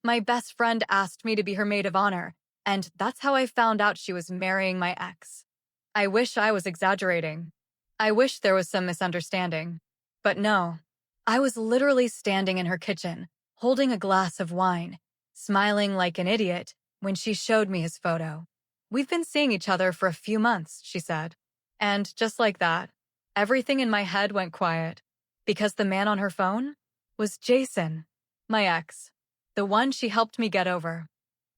My best friend asked me to be her maid of honor, and that's how I found out she was marrying my ex. I wish I was exaggerating. I wish there was some misunderstanding. But no, I was literally standing in her kitchen, holding a glass of wine, smiling like an idiot when she showed me his photo. We've been seeing each other for a few months, she said. And just like that, everything in my head went quiet. Because the man on her phone was Jason, my ex. The one she helped me get over.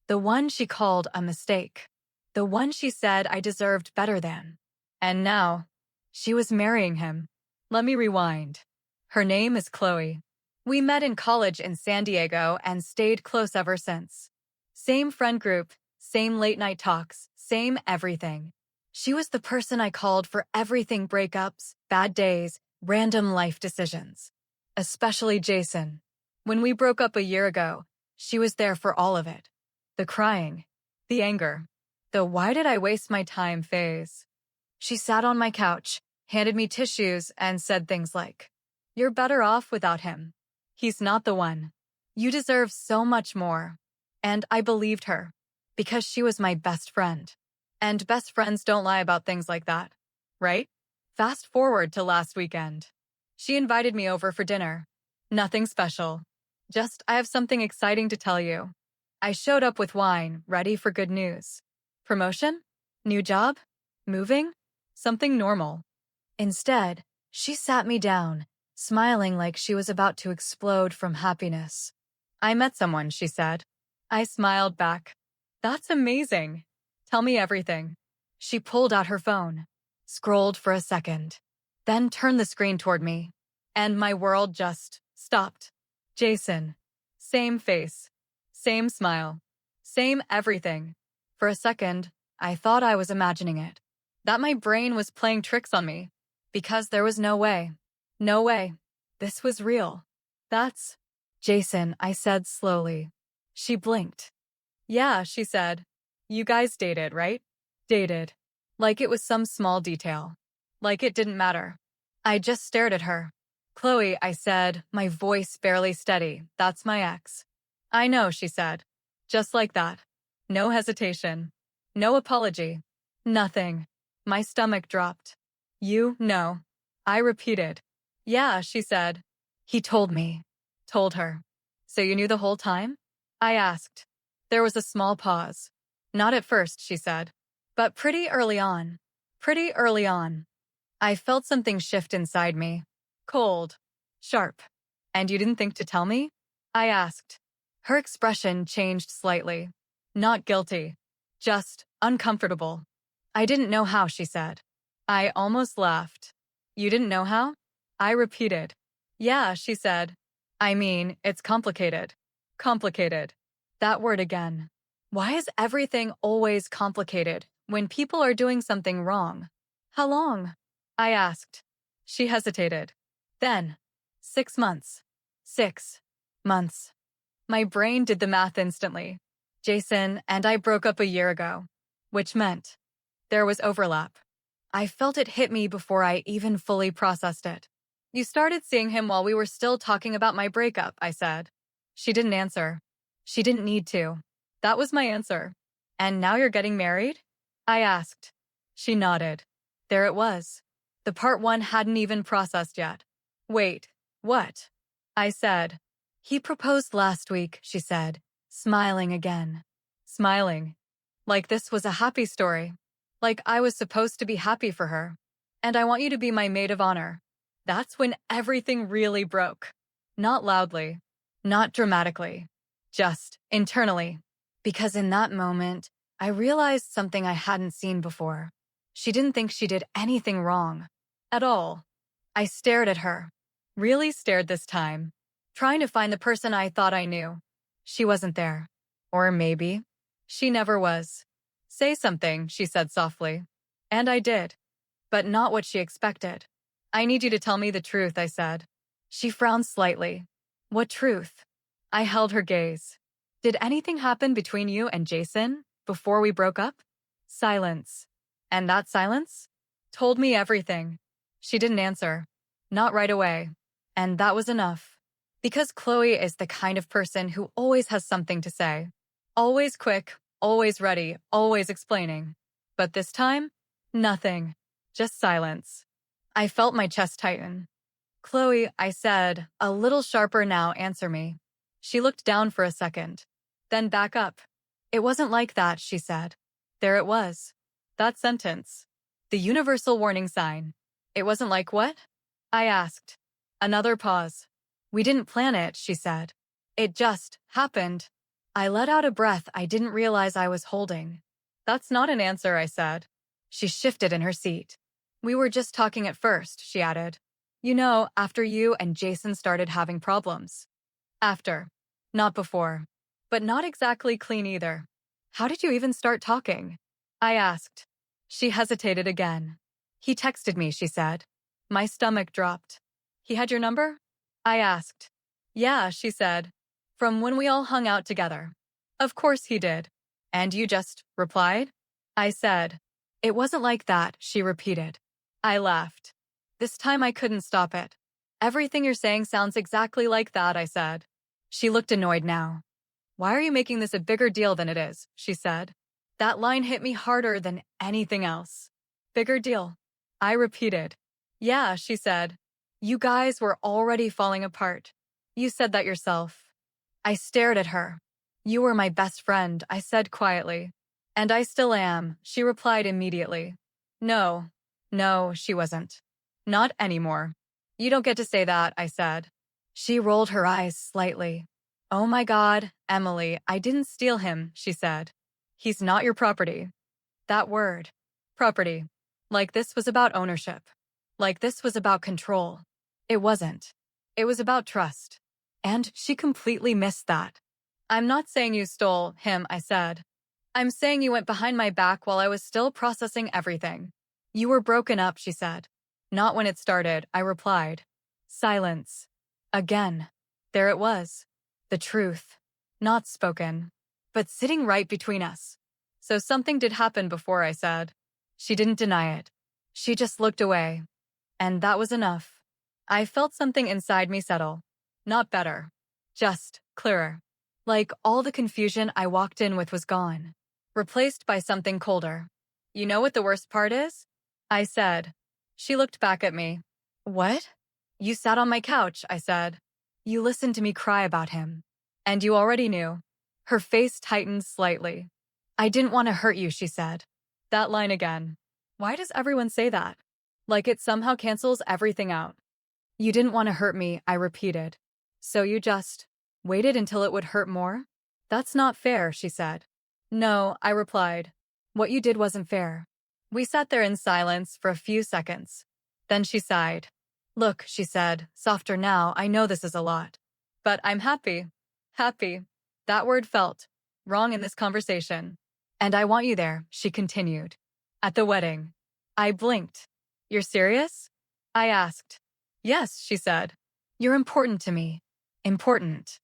The one she called a mistake. The one she said I deserved better than. And now, she was marrying him. Let me rewind. Her name is Chloe. We met in college in San Diego and stayed close ever since. Same friend group, same late night talks, same everything. She was the person I called for everything: breakups, bad days, random life decisions. Especially Jason. When we broke up a year ago, she was there for all of it. The crying, the anger, the why did I waste my time phase. She sat on my couch, handed me tissues, and said things like, "You're better off without him. He's not the one. You deserve so much more." And I believed her, because she was my best friend. And best friends don't lie about things like that, right? Fast forward to last weekend. She invited me over for dinner. Nothing special. Just, I have something exciting to tell you. I showed up with wine, ready for good news. Promotion? New job? Moving? Something normal. Instead, she sat me down, smiling like she was about to explode from happiness. "I met someone," she said. I smiled back. "That's amazing. Tell me everything." She pulled out her phone, scrolled for a second, then turned the screen toward me, and my world just stopped. Jason. Same face. Same smile. Same everything. For a second, I thought I was imagining it. That my brain was playing tricks on me. Because there was no way. No way. This was real. "That's Jason," I said slowly. She blinked. "Yeah," she said. "You guys dated, right?" Dated. Like it was some small detail. Like it didn't matter. I just stared at her. "Chloe," I said, my voice barely steady. "That's my ex." "I know," she said. Just like that. No hesitation. No apology. Nothing. My stomach dropped. "You know." I repeated. "Yeah," she said. "He told me." Told her. "So you knew the whole time?" I asked. There was a small pause. "Not at first," she said. "But pretty early on." Pretty early on. I felt something shift inside me. Cold. Sharp. "And you didn't think to tell me?" I asked. Her expression changed slightly. Not guilty. Just uncomfortable. "I didn't know how," she said. I almost laughed. "You didn't know how?" I repeated. "Yeah," she said. "I mean, it's complicated." Complicated. That word again. Why is everything always complicated when people are doing something wrong? "How long?" I asked. She hesitated. Then, 6 months. 6 months. My brain did the math instantly. Jason and I broke up a year ago, which meant there was overlap. I felt it hit me before I even fully processed it. "You started seeing him while we were still talking about my breakup," I said. She didn't answer. She didn't need to. That was my answer. "And now you're getting married?" I asked. She nodded. There it was. The part one hadn't even processed yet. "Wait, what?" I said. "He proposed last week," she said, smiling again. Smiling. Like this was a happy story. Like I was supposed to be happy for her. "And I want you to be my maid of honor." That's when everything really broke. Not loudly. Not dramatically. Just internally. Because in that moment, I realized something I hadn't seen before. She didn't think she did anything wrong. At all. I stared at her. Really stared this time. Trying to find the person I thought I knew. She wasn't there. Or maybe she never was. "Say something," she said softly. And I did. But not what she expected. "I need you to tell me the truth," I said. She frowned slightly. "What truth?" I held her gaze. "Did anything happen between you and Jason before we broke up?" Silence. And that silence told me everything. She didn't answer. Not right away. And that was enough. Because Chloe is the kind of person who always has something to say. Always quick, always ready, always explaining. But this time, nothing. Just silence. I felt my chest tighten. Chloe, I said, a little sharper now, answer me. She looked down for a second, then back up. It wasn't like that, she said. There it was. That sentence. The universal warning sign. It wasn't like what? I asked. Another pause. We didn't plan it, she said. It just happened. I let out a breath I didn't realize I was holding. That's not an answer, I said. She shifted in her seat. We were just talking at first, she added. You know, after you and Jason started having problems. After. Not before. But not exactly clean either. How did you even start talking? I asked. She hesitated again. He texted me, she said. My stomach dropped. He had your number? I asked. Yeah, she said. From when we all hung out together. Of course he did. And you just replied? I said. It wasn't like that, she repeated. I laughed. This time I couldn't stop it. Everything you're saying sounds exactly like that, I said. She looked annoyed now. Why are you making this a bigger deal than it is, she said. That line hit me harder than anything else. Bigger deal. I repeated. Yeah, she said. You guys were already falling apart. You said that yourself. I stared at her. You were my best friend, I said quietly. And I still am, she replied immediately. No, she wasn't. Not anymore. You don't get to say that, I said. She rolled her eyes slightly. Oh my God, Emily, I didn't steal him, she said. He's not your property. That word. Property. Like this was about ownership. Like this was about control. It wasn't. It was about trust. And she completely missed that. I'm not saying you stole him, I said. I'm saying you went behind my back while I was still processing everything. You were broken up, she said. Not when it started, I replied. Silence. Again. There it was. The truth. Not spoken. But sitting right between us. So something did happen before, I said. She didn't deny it. She just looked away. And that was enough. I felt something inside me settle. Not better. Just clearer. Like all the confusion I walked in with was gone. Replaced by something colder. You know what the worst part is? I said. She looked back at me. What? You sat on my couch, I said. You listened to me cry about him. And you already knew. Her face tightened slightly. I didn't want to hurt you, she said. That line again. Why does everyone say that? Like it somehow cancels everything out. You didn't want to hurt me, I repeated. So you just waited until it would hurt more? That's not fair, she said. No, I replied. What you did wasn't fair. We sat there in silence for a few seconds. Then she sighed. Look, she said, softer now, I know this is a lot. But I'm happy. Happy. That word felt wrong in this conversation. And I want you there, she continued. At the wedding. I blinked. You're serious? I asked. Yes, she said. You're important to me. Important.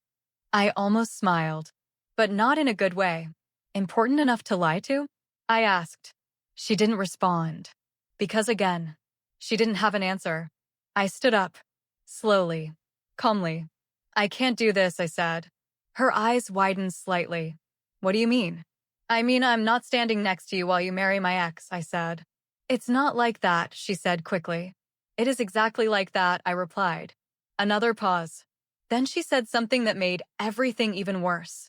I almost smiled. But not in a good way. Important enough to lie to? I asked. She didn't respond. Because again, she didn't have an answer. I stood up. Slowly. Calmly. I can't do this, I said. Her eyes widened slightly. What do you mean? I mean, I'm not standing next to you while you marry my ex, I said. It's not like that, she said quickly. It is exactly like that, I replied. Another pause. Then she said something that made everything even worse.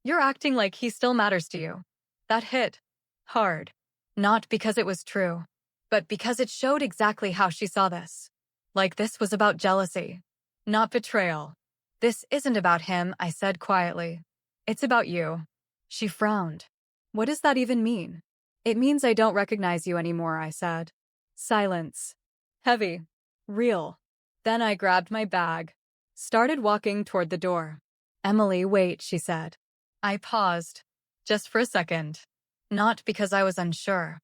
You're acting like he still matters to you. That hit hard. Not because it was true, but because it showed exactly how she saw this. Like this was about jealousy, not betrayal. This isn't about him, I said quietly. It's about you. She frowned. What does that even mean? It means I don't recognize you anymore, I said. Silence. Heavy. Real. Then I grabbed my bag. Started walking toward the door. Emily, wait, she said. I paused. Just for a second. Not because I was unsure,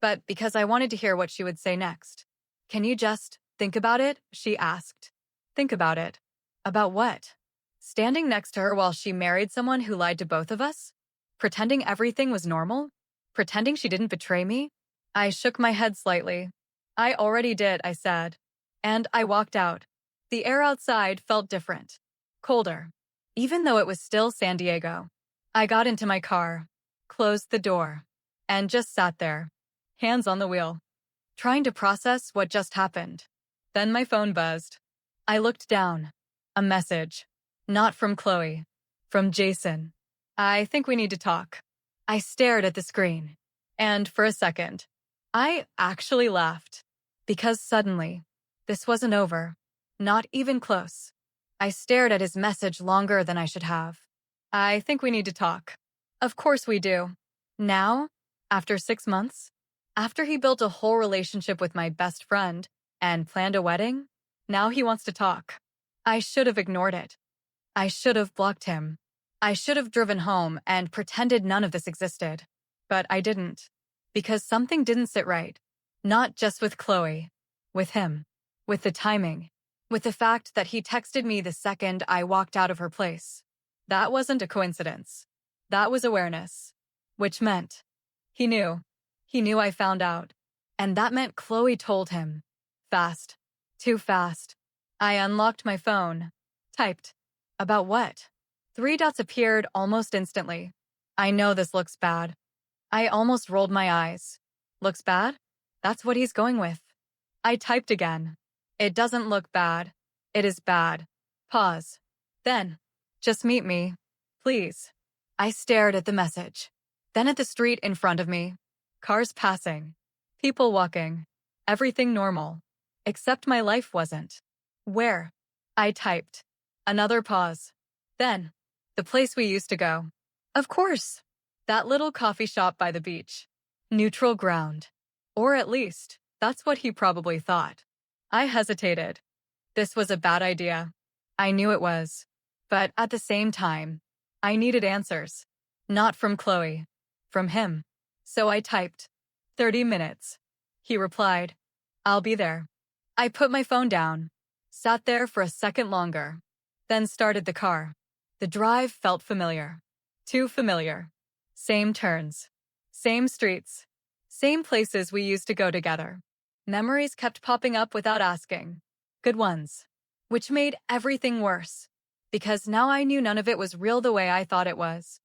but because I wanted to hear what she would say next. Can you just think about it? She asked. Think about it. About what? Standing next to her while she married someone who lied to both of us? Pretending everything was normal? Pretending she didn't betray me? I shook my head slightly. I already did, I said. And I walked out. The air outside felt different. colder. Even though it was still San Diego. I got into my car, closed the door, and just sat there, hands on the wheel, trying to process what just happened. Then my phone buzzed. I looked down. A message. Not from Chloe. From Jason. I think we need to talk. I stared at the screen. And for a second, I actually laughed. Because suddenly, this wasn't over. Not even close. I stared at his message longer than I should have. I think we need to talk. Of course we do. Now? After 6 months? After he built a whole relationship with my best friend and planned a wedding? Now he wants to talk. I should have ignored it. I should have blocked him. I should have driven home and pretended none of this existed. But I didn't. Because something didn't sit right. Not just with Chloe. With him. With the timing. With the fact that he texted me the second I walked out of her place. That wasn't a coincidence. That was awareness. Which meant he knew. He knew I found out. And that meant Chloe told him. Fast. Too fast. I unlocked my phone. Typed. About what? 3 dots appeared almost instantly. I know this looks bad. I almost rolled my eyes. Looks bad? That's what he's going with. I typed again. It doesn't look bad. It is bad. Pause. Then, just meet me. Please. I stared at the message. Then at the street in front of me. Cars passing. People walking. Everything normal. Except my life wasn't. Where? I typed. Another pause. Then, the place we used to go. Of course. That little coffee shop by the beach. Neutral ground. Or at least, that's what he probably thought. I hesitated. This was a bad idea. I knew it was. But at the same time, I needed answers. Not from Chloe. From him. So I typed. 30 minutes. He replied. I'll be there. I put my phone down. Sat there for a second longer. Then started the car. The drive felt familiar. Too familiar. Same turns. Same streets. Same places we used to go together. Memories kept popping up without asking. Good ones. Which made everything worse. Because now I knew none of it was real the way I thought it was.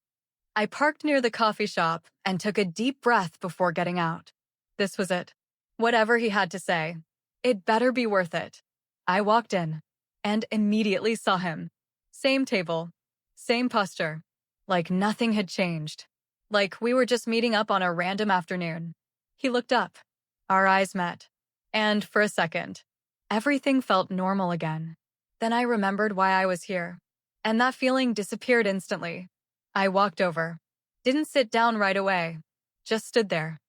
I parked near the coffee shop and took a deep breath before getting out. This was it. Whatever he had to say. It better be worth it. I walked in and immediately saw him. Same table. Same posture. Like nothing had changed. Like we were just meeting up on a random afternoon. He looked up. Our eyes met. And for a second, everything felt normal again. Then I remembered why I was here. And that feeling disappeared instantly. I walked over. Didn't sit down right away. Just stood there.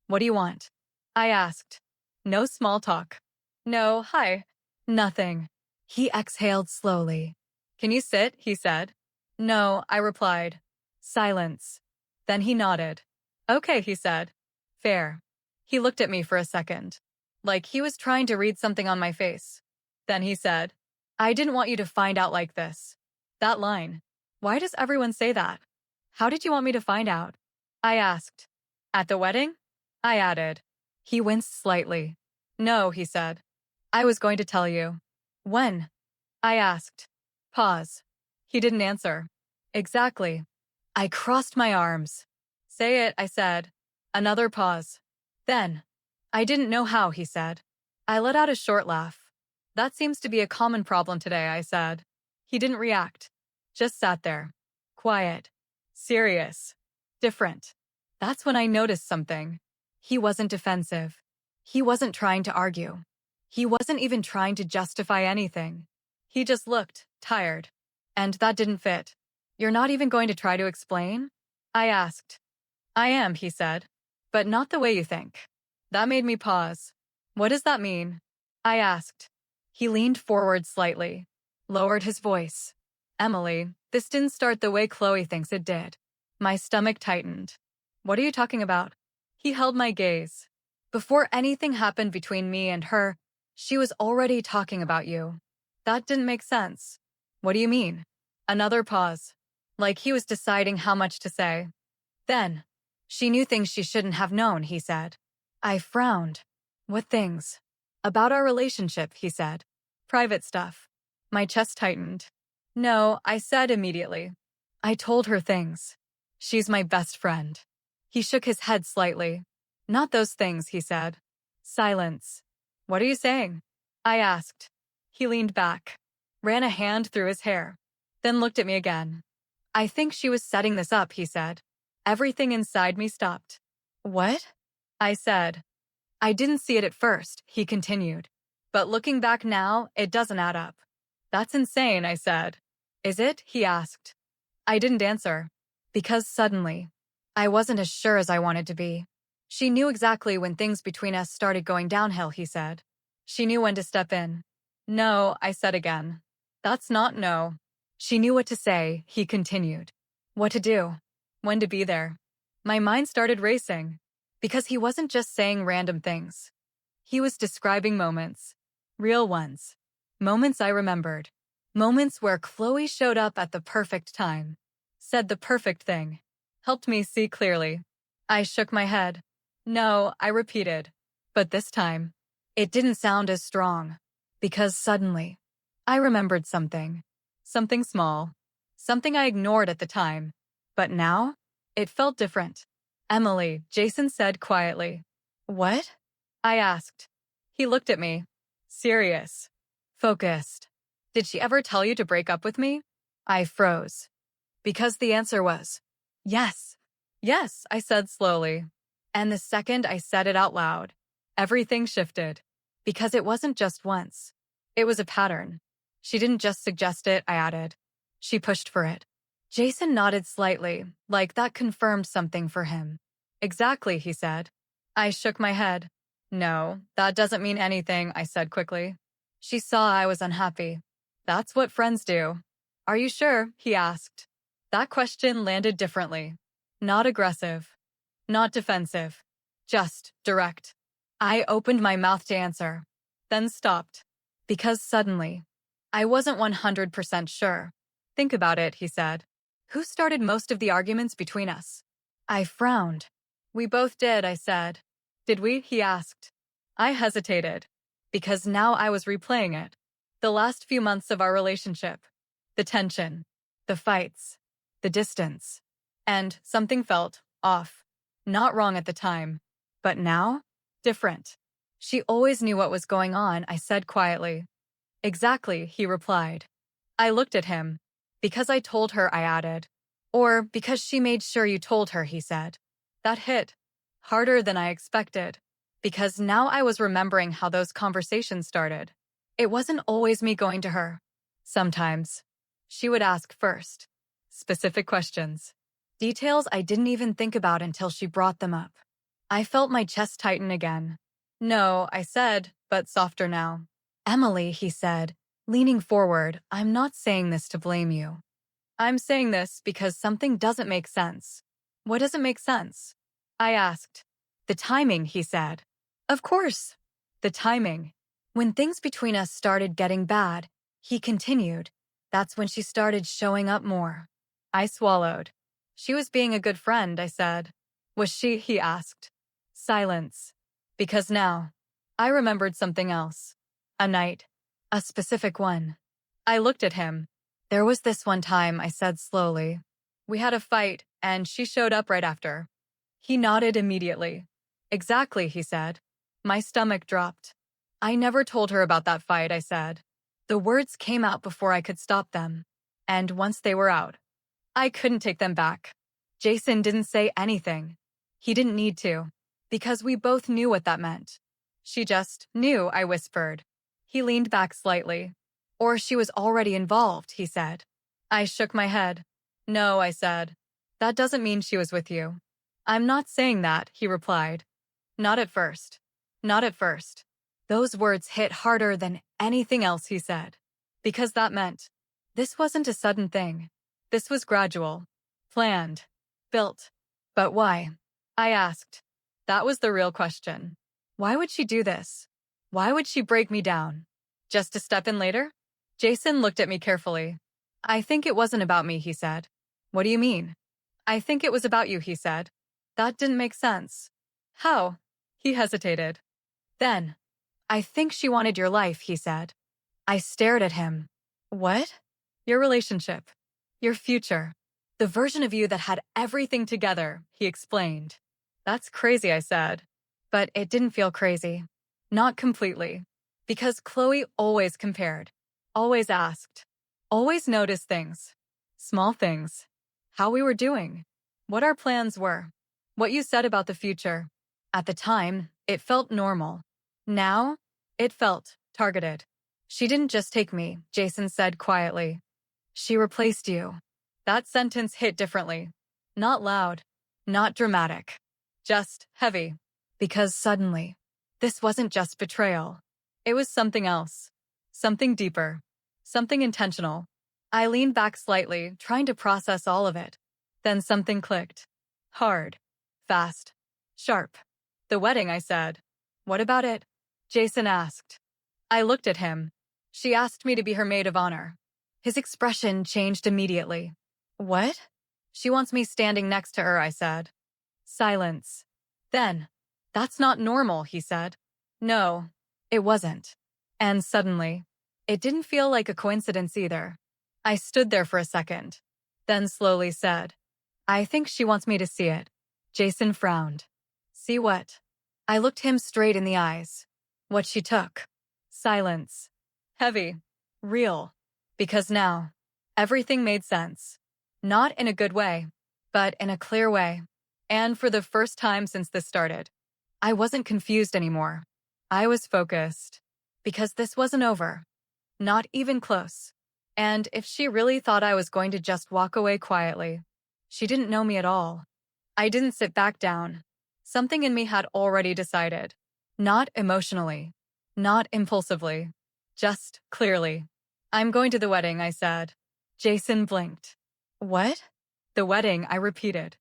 What do you want? I asked. No small talk. No, hi. Nothing. He exhaled slowly. Can you sit? He said. No, I replied. Silence. Then he nodded. Okay, he said. Fair. He looked at me for a second. Like he was trying to read something on my face. Then he said, I didn't want you to find out like this. That line. Why does everyone say that? How did you want me to find out? I asked. At the wedding? I added. He winced slightly. No, he said. I was going to tell you. When? I asked. Pause. He didn't answer. Exactly. I crossed my arms. Say it, I said. Another pause. Then. I didn't know how, he said. I let out a short laugh. That seems to be a common problem today, I said. He didn't react. Just sat there. Quiet. Serious. Different. That's when I noticed something. He wasn't defensive. He wasn't trying to argue. He wasn't even trying to justify anything. He just looked tired. And that didn't fit. You're not even going to try to explain? I asked. I am, he said. But not the way you think. That made me pause. What does that mean? I asked. He leaned forward slightly. Lowered his voice. Emily, this didn't start the way Chloe thinks it did. My stomach tightened. What are you talking about? He held my gaze. Before anything happened between me and her, she was already talking about you. That didn't make sense. What do you mean? Another pause. Like he was deciding how much to say. Then, she knew things she shouldn't have known, he said. I frowned. What things? About our relationship, he said. Private stuff. My chest tightened. No, I said immediately. I told her things. She's my best friend. He shook his head slightly. Not those things, he said. Silence. What are you saying? I asked. He leaned back, ran a hand through his hair, then looked at me again. I think she was setting this up, he said. Everything inside me stopped. What? I said. I didn't see it at first, he continued. But looking back now, it doesn't add up. That's insane, I said. Is it? He asked. I didn't answer. Because suddenly, I wasn't as sure as I wanted to be. She knew exactly when things between us started going downhill, he said. She knew when to step in. No, I said again. That's not no. She knew what to say, he continued. What to do. When to be there. My mind started racing. Because he wasn't just saying random things. He was describing moments. Real ones. Moments I remembered. Moments where Chloe showed up at the perfect time. Said the perfect thing. Helped me see clearly. I shook my head. No, I repeated. But this time, it didn't sound as strong. Because suddenly, I remembered something. Something small. Something I ignored at the time. But now, it felt different. Emily, Jason said quietly. What? I asked. He looked at me. Serious. Focused. Did she ever tell you to break up with me? I froze. Because the answer was, yes. Yes, I said slowly. And the second I said it out loud, everything shifted. Because it wasn't just once. It was a pattern. She didn't just suggest it, I added. She pushed for it. Jason nodded slightly, like that confirmed something for him. Exactly, he said. I shook my head. No, that doesn't mean anything, I said quickly. She saw I was unhappy. That's what friends do. Are you sure? He asked. That question landed differently. Not aggressive. Not defensive. Just direct. I opened my mouth to answer, then stopped. Because suddenly, I wasn't 100% sure. Think about it, he said. Who started most of the arguments between us? I frowned. We both did, I said. Did we? He asked. I hesitated. Because now I was replaying it. The last few months of our relationship. The tension. The fights. The distance. And something felt off. Not wrong at the time. But now? Different. She always knew what was going on, I said quietly. Exactly, he replied. I looked at him. Because I told her, I added. Or because she made sure you told her, he said. That hit. Harder than I expected. Because now I was remembering how those conversations started. It wasn't always me going to her. Sometimes. She would ask first. Specific questions. Details I didn't even think about until she brought them up. I felt my chest tighten again. No, I said, but softer now. Emily, he said, leaning forward, I'm not saying this to blame you. I'm saying this because something doesn't make sense. What doesn't make sense? I asked. The timing, he said. Of course. The timing. When things between us started getting bad, he continued. That's when she started showing up more. I swallowed. She was being a good friend, I said. Was she? He asked. Silence. Because now, I remembered something else. A night. A specific one. I looked at him. There was this one time, I said slowly. We had a fight, and she showed up right after. He nodded immediately. Exactly, he said. My stomach dropped. I never told her about that fight, I said. The words came out before I could stop them. And once they were out, I couldn't take them back. Jason didn't say anything. He didn't need to, because we both knew what that meant. She just knew, I whispered. He leaned back slightly. Or she was already involved, he said. I shook my head. No, I said. That doesn't mean she was with you. I'm not saying that, he replied. Not at first. Not at first. Those words hit harder than anything else he said. Because that meant this wasn't a sudden thing. This was gradual. Planned. Built. But why? I asked. That was the real question. Why would she do this? Why would she break me down? Just to step in later? Jason looked at me carefully. I think it wasn't about me, he said. What do you mean? I think it was about you, he said. That didn't make sense. How? He hesitated. Then, I think she wanted your life, he said. I stared at him. What? your relationship, your future. The version of you that had everything together, he explained. That's crazy, I said. But it didn't feel crazy. Not completely. Because Chloe always compared, always asked, always noticed things. Small things. How we were doing. What our plans were. What you said about the future. At the time, it felt normal. Now, it felt targeted. She didn't just take me, Jason said quietly. She replaced you. That sentence hit differently. Not loud. Not dramatic. Just heavy. Because suddenly, this wasn't just betrayal. It was something else. Something deeper. Something intentional. I leaned back slightly, trying to process all of it. Then something clicked. Hard. Fast. Sharp. The wedding, I said. What about it? Jason asked. I looked at him. She asked me to be her maid of honor. His expression changed immediately. What? She wants me standing next to her, I said. Silence. Then, that's not normal, he said. No, it wasn't. And suddenly, it didn't feel like a coincidence either. I stood there for a second, then slowly said, I think she wants me to see it. Jason frowned. See what? I looked him straight in the eyes. What she took. Silence. Heavy. Real. Because now, everything made sense. Not in a good way, but in a clear way. And for the first time since this started, I wasn't confused anymore. I was focused. Because this wasn't over. Not even close. And if she really thought I was going to just walk away quietly, she didn't know me at all. I didn't sit back down. Something in me had already decided. Not emotionally. Not impulsively. Just clearly. I'm going to the wedding, I said. Jason blinked. What? The wedding, I repeated.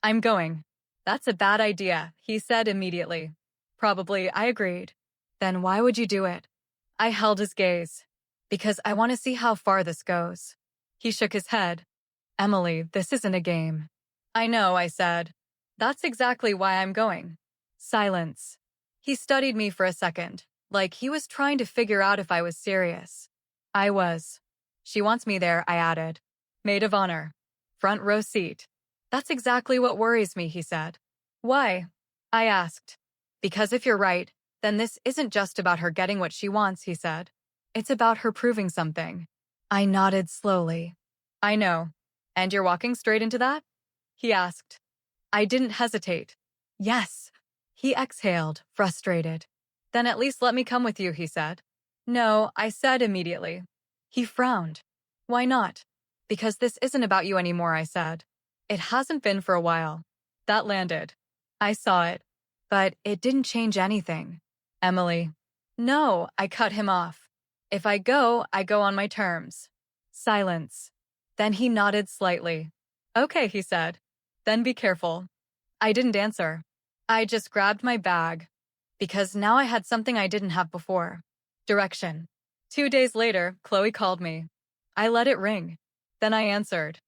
I'm going. That's a bad idea, he said immediately. Probably, I agreed. Then why would you do it? I held his gaze. Because I want to see how far this goes. He shook his head. Emily, this isn't a game. I know, I said. That's exactly why I'm going. Silence. He studied me for a second, like he was trying to figure out if I was serious. I was. She wants me there, I added. Maid of honor. Front row seat. That's exactly what worries me, he said. Why? I asked. Because if you're right, then this isn't just about her getting what she wants, he said. It's about her proving something. I nodded slowly. I know. And you're walking straight into that? He asked. I didn't hesitate. Yes. He exhaled, frustrated. Then at least let me come with you, he said. No, I said immediately. He frowned. Why not? Because this isn't about you anymore, I said. It hasn't been for a while. That landed. I saw it. But it didn't change anything. Emily. No, I cut him off. If I go on my terms. Silence. Then he nodded slightly. Okay, he said. Then be careful. I didn't answer. I just grabbed my bag. Because now I had something I didn't have before. Direction. 2 days later, Chloe called me. I let it ring. Then I answered.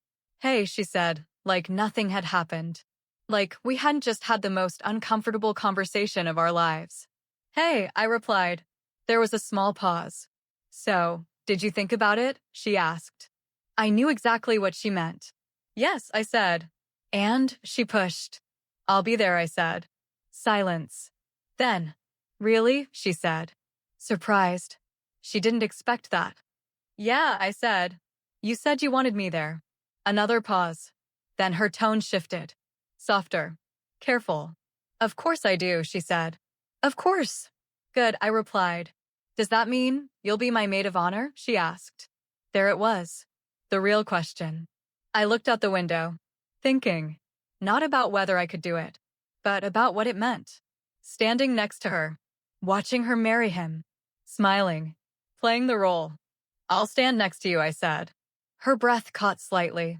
Hey, she said, like nothing had happened. Like we hadn't just had the most uncomfortable conversation of our lives. Hey, I replied. There was a small pause. So, did you think about it? She asked. I knew exactly what she meant. Yes, I said. And she pushed. I'll be there, I said. Silence. Then, really? She said. Surprised. She didn't expect that. Yeah, I said. You said you wanted me there. Another pause. Then her tone shifted. Softer. Careful. Of course I do, she said. Of course. Good, I replied. Does that mean you'll be my maid of honor? She asked. There it was. The real question. I looked out the window, thinking, not about whether I could do it, but about what it meant. Standing next to her, watching her marry him, smiling, playing the role. I'll stand next to you, I said. Her breath caught slightly.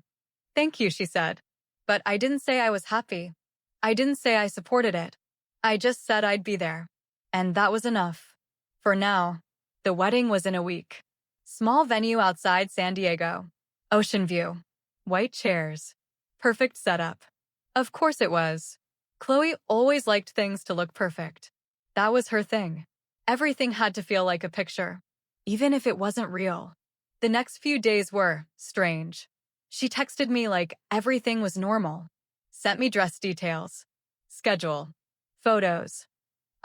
Thank you, she said. But I didn't say I was happy. I didn't say I supported it. I just said I'd be there. And that was enough. For now, the wedding was in a week. Small venue outside San Diego. Ocean view. White chairs. Perfect setup. Of course it was. Chloe always liked things to look perfect. That was her thing. Everything had to feel like a picture, even if it wasn't real. The next few days were strange. She texted me like everything was normal, sent me dress details, schedule, photos.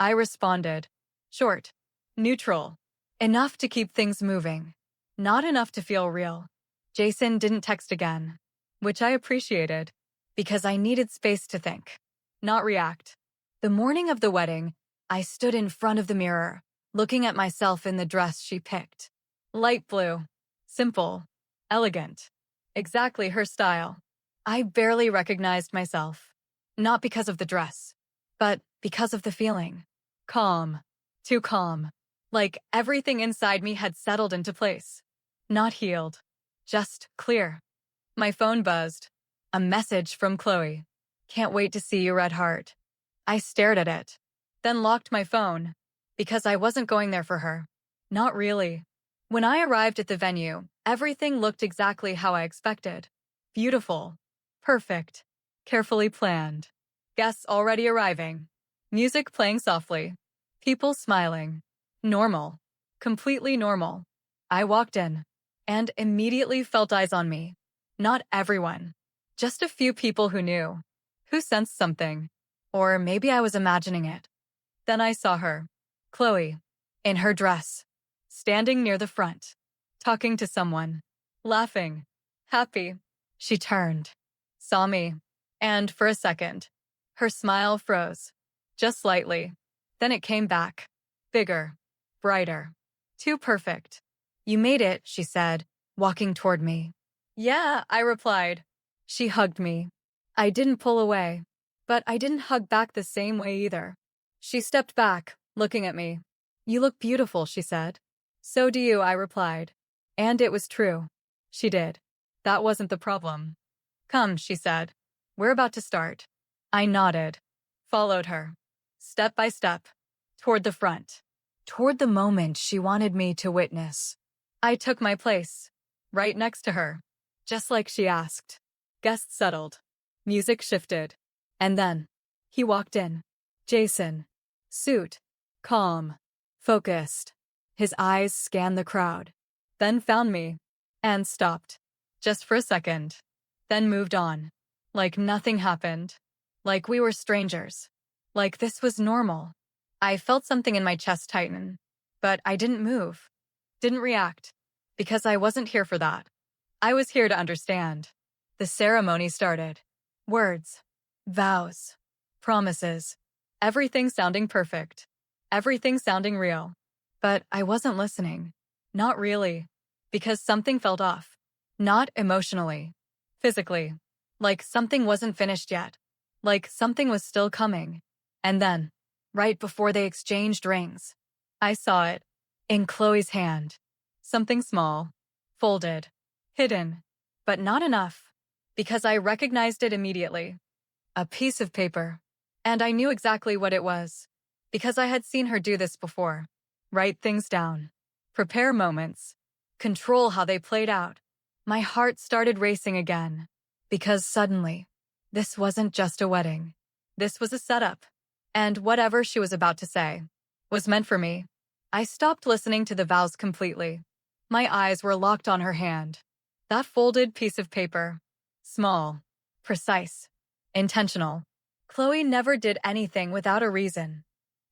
I responded. Short, neutral, enough to keep things moving, not enough to feel real. Jason didn't text again, which I appreciated, because I needed space to think, not react. The morning of the wedding, I stood in front of the mirror, looking at myself in the dress she picked. Light blue, simple, elegant, exactly her style. I barely recognized myself, not because of the dress, but because of the feeling. Calm, too calm, like everything inside me had settled into place. Not healed, just clear. My phone buzzed. A message from Chloe. Can't wait to see you, Red Heart. I stared at it, then locked my phone, because I wasn't going there for her. Not really. When I arrived at the venue, everything looked exactly how I expected. Beautiful, perfect, carefully planned. Guests already arriving. Music playing softly. People smiling. Normal. Completely normal. I walked in, and immediately felt eyes on me. Not everyone. Just a few people who knew. Who sensed something. Or maybe I was imagining it. Then I saw her. Chloe. In her dress. Standing near the front. Talking to someone. Laughing. Happy. She turned. Saw me. And for a second, her smile froze. Just slightly. Then it came back. Bigger. Brighter. Too perfect. You made it, she said, walking toward me. Yeah, I replied. She hugged me. I didn't pull away, but I didn't hug back the same way either. She stepped back, looking at me. You look beautiful, she said. So do you, I replied. And it was true. She did. That wasn't the problem. Come, she said. We're about to start. I nodded. Followed her. Step by step. Toward the front. Toward the moment she wanted me to witness. I took my place. Right next to her. Just like she asked. Guests settled. Music shifted. And then, he walked in. Jason. Suit. Calm. Focused. His eyes scanned the crowd. Then found me. And stopped. Just for a second. Then moved on. Like nothing happened. Like we were strangers. Like this was normal. I felt something in my chest tighten. But I didn't move. Didn't react. Because I wasn't here for that. I was here to understand. The ceremony started. Words. Vows. Promises. Everything sounding perfect. Everything sounding real. But I wasn't listening. Not really. Because something felt off. Not emotionally. Physically. Like something wasn't finished yet. Like something was still coming. And then, right before they exchanged rings, I saw it. In Chloe's hand. Something small. Folded. Hidden. But not enough. Because I recognized it immediately. A piece of paper. And I knew exactly what it was. Because I had seen her do this before. Write things down. Prepare moments. Control how they played out. My heart started racing again. Because suddenly, this wasn't just a wedding. This was a setup. And whatever she was about to say was meant for me. I stopped listening to the vows completely. My eyes were locked on her hand. That folded piece of paper. Small. Precise. Intentional. Chloe never did anything without a reason.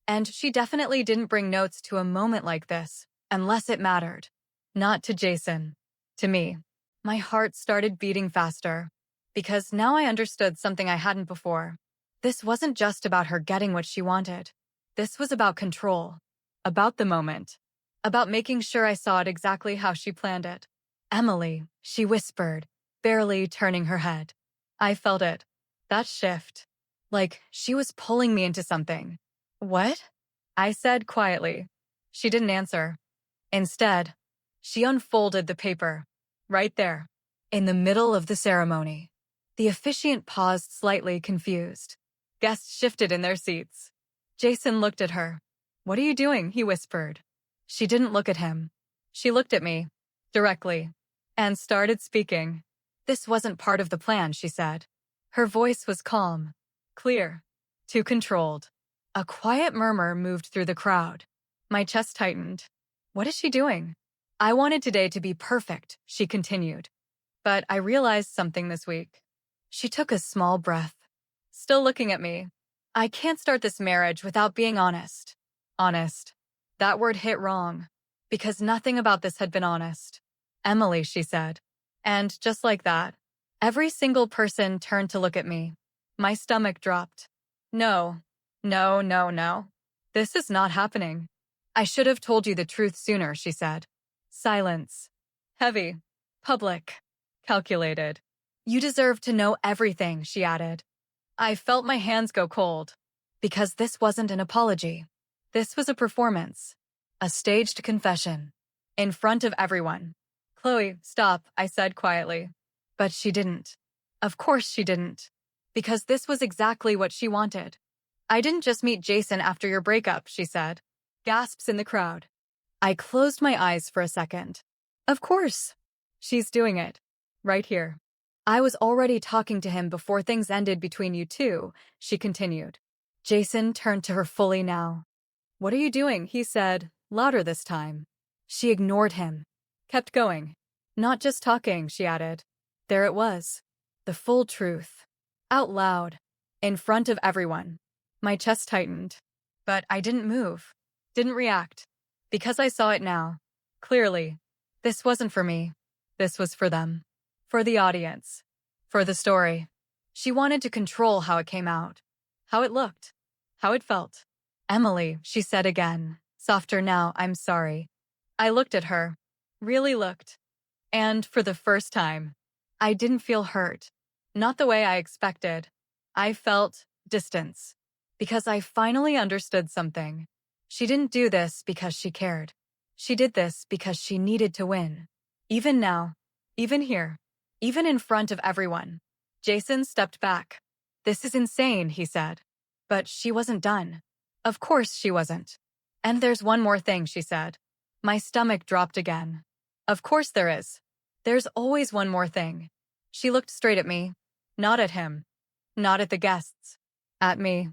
And she definitely didn't bring notes to a moment like this, unless it mattered. Not to Jason. To me. My heart started beating faster. Because now I understood something I hadn't before. This wasn't just about her getting what she wanted. This was about control. About the moment. About making sure I saw it exactly how she planned it. Emily, she whispered, barely turning her head. I felt it. That shift. Like she was pulling me into something. What? I said quietly. She didn't answer. Instead, she unfolded the paper. Right there. In the middle of the ceremony. The officiant paused, slightly confused. Guests shifted in their seats. Jason looked at her. What are you doing? He whispered. She didn't look at him. She looked at me. Directly. And started speaking. This wasn't part of the plan, she said. Her voice was calm. Clear. Too controlled. A quiet murmur moved through the crowd. My chest tightened. What is she doing? I wanted today to be perfect, she continued. But I realized something this week. She took a small breath. Still looking at me. I can't start this marriage without being honest. Honest. That word hit wrong. Because nothing about this had been honest. Emily, she said. And just like that, every single person turned to look at me. My stomach dropped. No. No, no, no. This is not happening. I should have told you the truth sooner, she said. Silence. Heavy. Public. Calculated. You deserve to know everything, she added. I felt my hands go cold. Because this wasn't an apology. This was a performance. A staged confession. In front of everyone. Chloe, stop, I said quietly. But she didn't. Of course she didn't. Because this was exactly what she wanted. I didn't just meet Jason after your breakup, she said. Gasps in the crowd. I closed my eyes for a second. Of course. She's doing it. Right here. I was already talking to him before things ended between you two, she continued. Jason turned to her fully now. What are you doing? He said, louder this time. She ignored him. Kept going. Not just talking, she added. There it was. The full truth. Out loud. In front of everyone. My chest tightened. But I didn't move. Didn't react. Because I saw it now. Clearly. This wasn't for me. This was for them. For the audience. For the story. She wanted to control how it came out. How it looked. How it felt. Emily, she said again. Softer now, I'm sorry. I looked at her. Really looked. And for the first time, I didn't feel hurt. Not the way I expected. I felt distance. Because I finally understood something. She didn't do this because she cared. She did this because she needed to win. Even now. Even here. Even in front of everyone. Jason stepped back. This is insane, he said. But she wasn't done. Of course she wasn't. And there's one more thing, she said. My stomach dropped again. Of course there is. There's always one more thing. She looked straight at me. Not at him. Not at the guests. At me.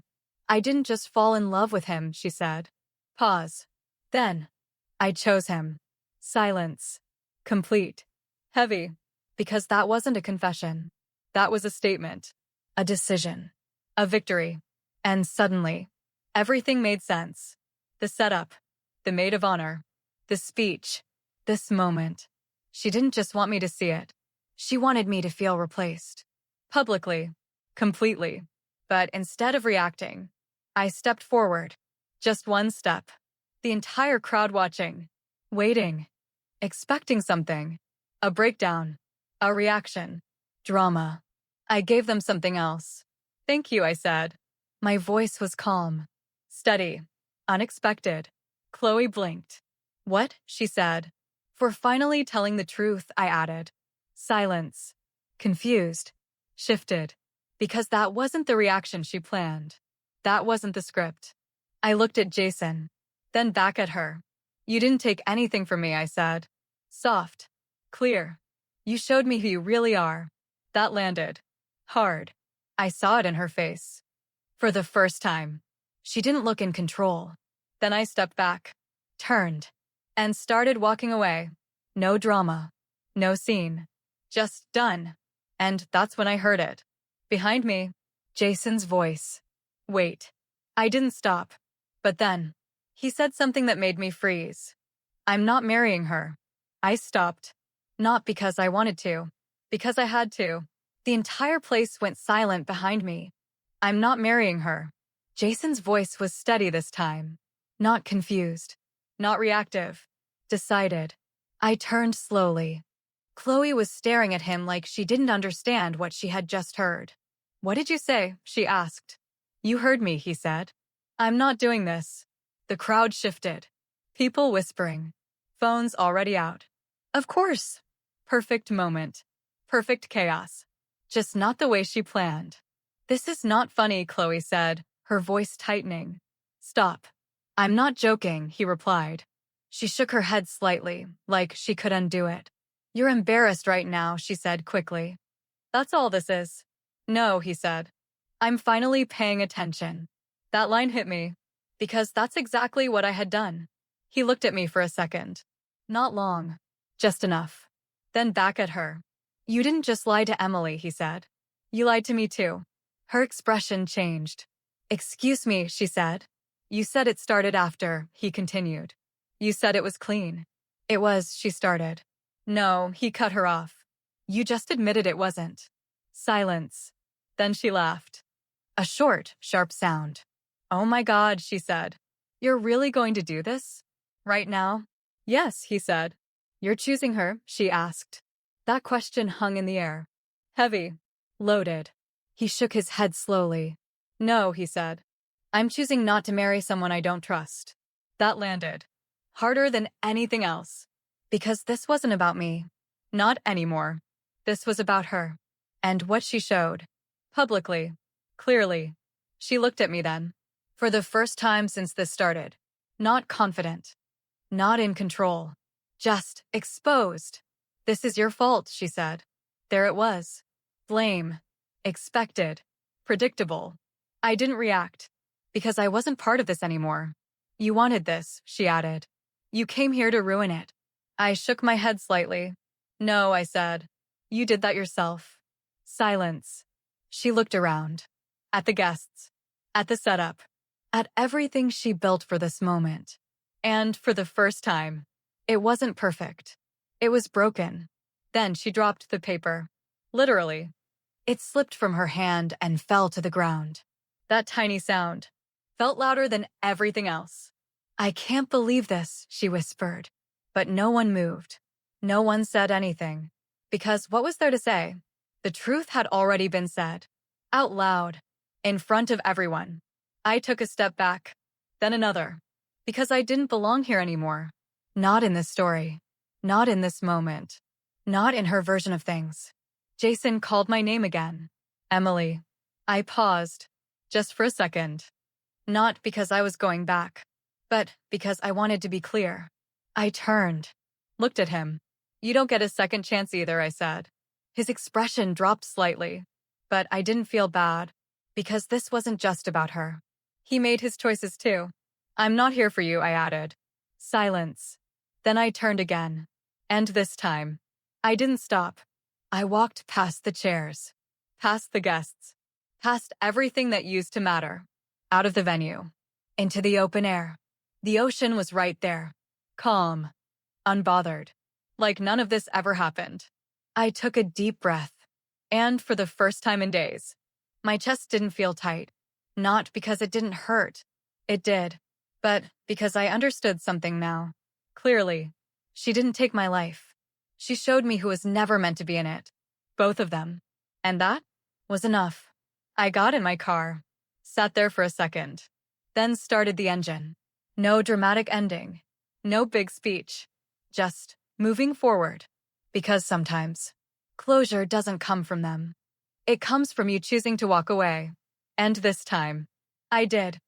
I didn't just fall in love with him, she said. Pause. Then. I chose him. Silence. Complete. Heavy. Because that wasn't a confession. That was a statement. A decision. A victory. And suddenly, everything made sense. The setup. The maid of honor. The speech. This moment. She didn't just want me to see it. She wanted me to feel replaced. Publicly. Completely. But instead of reacting, I stepped forward. Just one step. The entire crowd watching. Waiting. Expecting something. A breakdown. A reaction. Drama. I gave them something else. Thank you, I said. My voice was calm. Steady. Unexpected. Chloe blinked. What? She said. For finally telling the truth, I added. Silence. Confused. Shifted. Because that wasn't the reaction she planned. That wasn't the script. I looked at Jason. Then back at her. You didn't take anything from me, I said. Soft. Clear. You showed me who you really are. That landed. Hard. I saw it in her face. For the first time. She didn't look in control. Then I stepped back. Turned. And started walking away. No drama. No scene. Just done. And that's when I heard it. Behind me. Jason's voice. Wait. I didn't stop. But then. He said something that made me freeze. I'm not marrying her. I stopped. Not because I wanted to. Because I had to. The entire place went silent behind me. I'm not marrying her. Jason's voice was steady this time. Not confused. Not reactive. Decided. I turned slowly. Chloe was staring at him like she didn't understand what she had just heard. What did you say? She asked. You heard me, he said. I'm not doing this. The crowd shifted. People whispering. Phones already out. Of course. Perfect moment. Perfect chaos. Just not the way she planned. This is not funny, Chloe said, her voice tightening. Stop. I'm not joking, he replied. She shook her head slightly, like she could undo it. You're embarrassed right now, she said quickly. That's all this is. No, he said. I'm finally paying attention. That line hit me. Because that's exactly what I had done. He looked at me for a second. Not long. Just enough. Then back at her. You didn't just lie to Emily, he said. You lied to me too. Her expression changed. Excuse me, she said. You said it started after, he continued. You said it was clean. It was, she started. No, he cut her off. You just admitted it wasn't. Silence. Then she laughed. A short, sharp sound. Oh my God, she said. You're really going to do this? Right now? Yes, he said. You're choosing her, she asked. That question hung in the air. Heavy. Loaded. He shook his head slowly. No, he said. I'm choosing not to marry someone I don't trust. That landed. Harder than anything else. Because this wasn't about me. Not anymore. This was about her. And what she showed. Publicly. Clearly. She looked at me then. For the first time since this started. Not confident. Not in control. Just exposed. This is your fault, she said. There it was. Blame. Expected. Predictable. I didn't react. Because I wasn't part of this anymore. You wanted this, she added. You came here to ruin it. I shook my head slightly. No, I said. You did that yourself. Silence. She looked around. At the guests. At the setup. At everything she built for this moment. And for the first time, it wasn't perfect. It was broken. Then she dropped the paper. Literally. It slipped from her hand and fell to the ground. That tiny sound felt louder than everything else. I can't believe this, she whispered. But no one moved. No one said anything. Because what was there to say? The truth had already been said. Out loud. In front of everyone. I took a step back. Then another. Because I didn't belong here anymore. Not in this story. Not in this moment. Not in her version of things. Jason called my name again. Emily. I paused. Just for a second. Not because I was going back. But because I wanted to be clear. I turned. Looked at him. You don't get a second chance either, I said. His expression dropped slightly. But I didn't feel bad. Because this wasn't just about her. He made his choices too. I'm not here for you, I added. Silence. Then I turned again. And this time, I didn't stop. I walked past the chairs. Past the guests. Past everything that used to matter. Out of the venue. Into the open air. The ocean was right there. Calm. Unbothered. Like none of this ever happened. I took a deep breath. And for the first time in days, my chest didn't feel tight. Not because it didn't hurt. It did. But because I understood something now. Clearly. She didn't take my life. She showed me who was never meant to be in it. Both of them. And that was enough. I got in my car. Sat there for a second. Then started the engine. No dramatic ending. No big speech. Just moving forward. Because sometimes closure doesn't come from them. It comes from you choosing to walk away. And this time, I did.